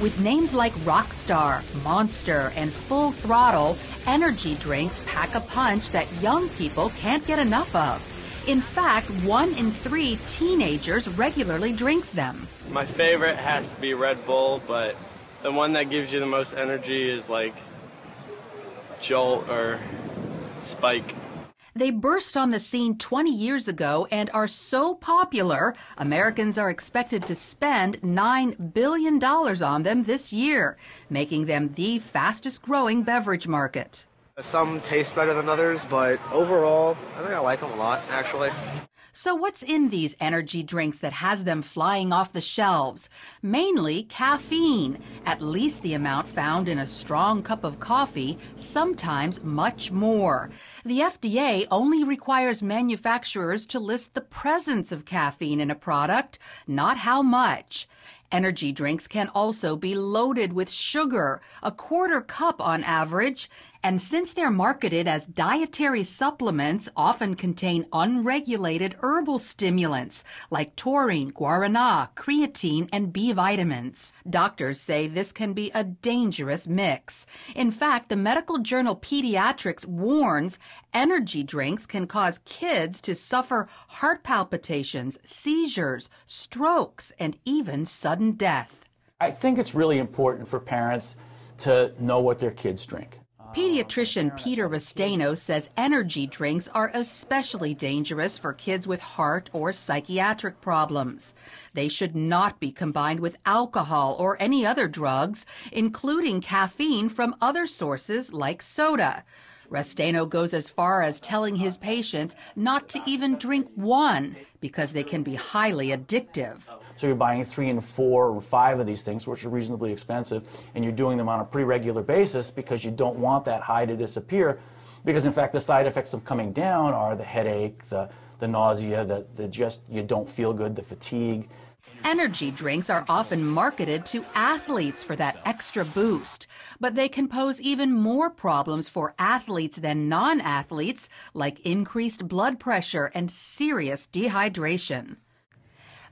With names like Rockstar, Monster, and Full Throttle, energy drinks pack a punch that young people can't get enough of. In fact, 1 in 3 teenagers regularly drinks them. My favorite has to be Red Bull, but the one that gives you the most energy is like Jolt or Spike. They burst on the scene 20 years ago and are so popular, Americans are expected to spend $9 billion on them this year, making them the fastest-growing beverage market. Some taste better than others, but overall, I think I like them a lot, actually. So what's in these energy drinks that has them flying off the shelves? Mainly caffeine, at least the amount found in a strong cup of coffee, sometimes much more. The FDA only requires manufacturers to list the presence of caffeine in a product, not how much. Energy drinks can also be loaded with sugar, a quarter cup on average, and since they're marketed as dietary supplements, often contain unregulated herbal stimulants like taurine, guarana, creatine, and B vitamins. Doctors say this can be a dangerous mix. In fact, the medical journal Pediatrics warns energy drinks can cause kids to suffer heart palpitations, seizures, strokes, and even sudden death. I think it's really important for parents to know what their kids drink. Pediatrician Peter Restaino says energy drinks are especially dangerous for kids with heart or psychiatric problems. They should not be combined with alcohol or any other drugs, including caffeine from other sources like soda. Restaino goes as far as telling his patients not to even drink one because they can be highly addictive. So you're buying 3 and 4 or 5 of these things, which are reasonably expensive, and you're doing them on a pretty regular basis because you don't want that high to disappear. Because in fact, the side effects of coming down are the headache, the nausea, you don't feel good, the fatigue. Energy drinks are often marketed to athletes for that extra boost, but they can pose even more problems for athletes than non-athletes, like increased blood pressure and serious dehydration.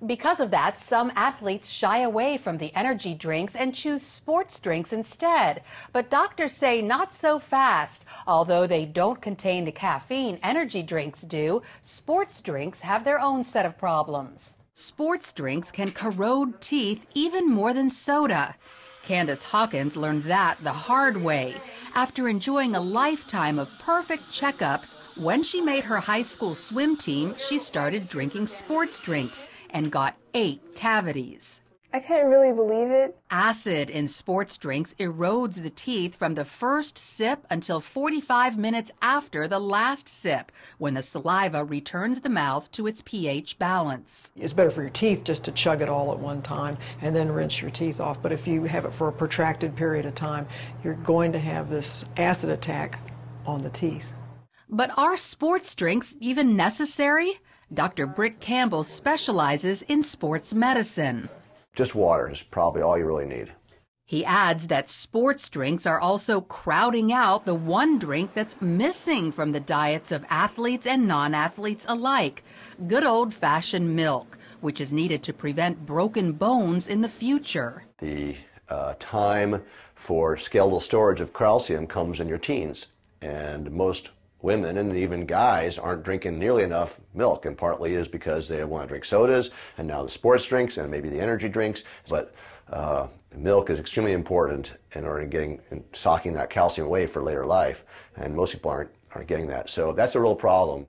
Because of that, some athletes shy away from the energy drinks and choose sports drinks instead. But doctors say not so fast. Although they don't contain the caffeine energy drinks do, sports drinks have their own set of problems. Sports drinks can corrode teeth even more than soda. Candace Hawkins learned that the hard way. After enjoying a lifetime of perfect checkups, when she made her high school swim team, she started drinking sports drinks and got 8 cavities. I couldn't really believe it. Acid in sports drinks erodes the teeth from the first sip until 45 minutes after the last sip, when the saliva returns the mouth to its pH balance. It's better for your teeth just to chug it all at one time and then rinse your teeth off. But if you have it for a protracted period of time, you're going to have this acid attack on the teeth. But are sports drinks even necessary? Dr. Brick Campbell specializes in sports medicine. Just water is probably all you really need. He adds that sports drinks are also crowding out the one drink that's missing from the diets of athletes and non-athletes alike, good old-fashioned milk, which is needed to prevent broken bones in the future. The time for skeletal storage of calcium comes in your teens, and most women and even guys aren't drinking nearly enough milk, and partly is because they want to drink sodas and now the sports drinks and maybe the energy drinks. But milk is extremely important in order to socking that calcium away for later life, and most people aren't getting that. So that's a real problem.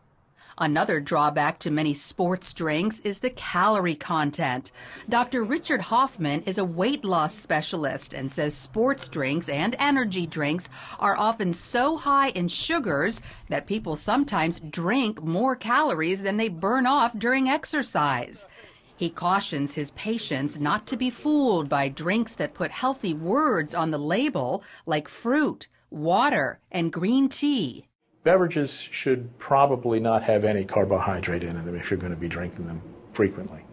Another drawback to many sports drinks is the calorie content. Dr. Richard Hoffman is a weight loss specialist and says sports drinks and energy drinks are often so high in sugars that people sometimes drink more calories than they burn off during exercise. He cautions his patients not to be fooled by drinks that put healthy words on the label like fruit, water, and green tea. Beverages should probably not have any carbohydrate in them if you're going to be drinking them frequently.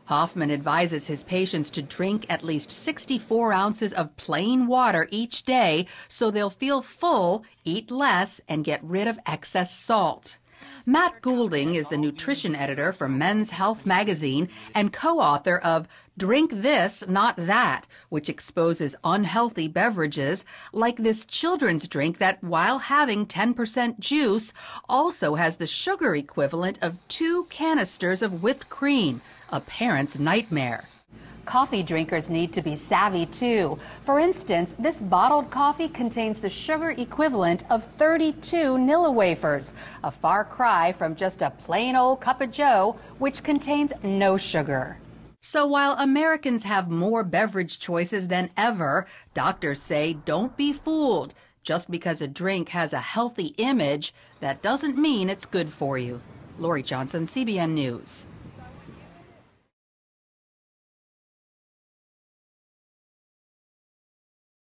Hoffman advises his patients to drink at least 64 ounces of plain water each day so they'll feel full, eat less, and get rid of excess salt. Matt Goulding is the nutrition editor for Men's Health magazine and co-author of Drink This, Not That, which exposes unhealthy beverages like this children's drink that, while having 10% juice, also has the sugar equivalent of 2 canisters of whipped cream, a parent's nightmare. Coffee drinkers need to be savvy, too. For instance, this bottled coffee contains the sugar equivalent of 32 Nilla wafers, a far cry from just a plain old cup of joe, which contains no sugar. So while Americans have more beverage choices than ever, doctors say don't be fooled. Just because a drink has a healthy image, that doesn't mean it's good for you. Lori Johnson, CBN News.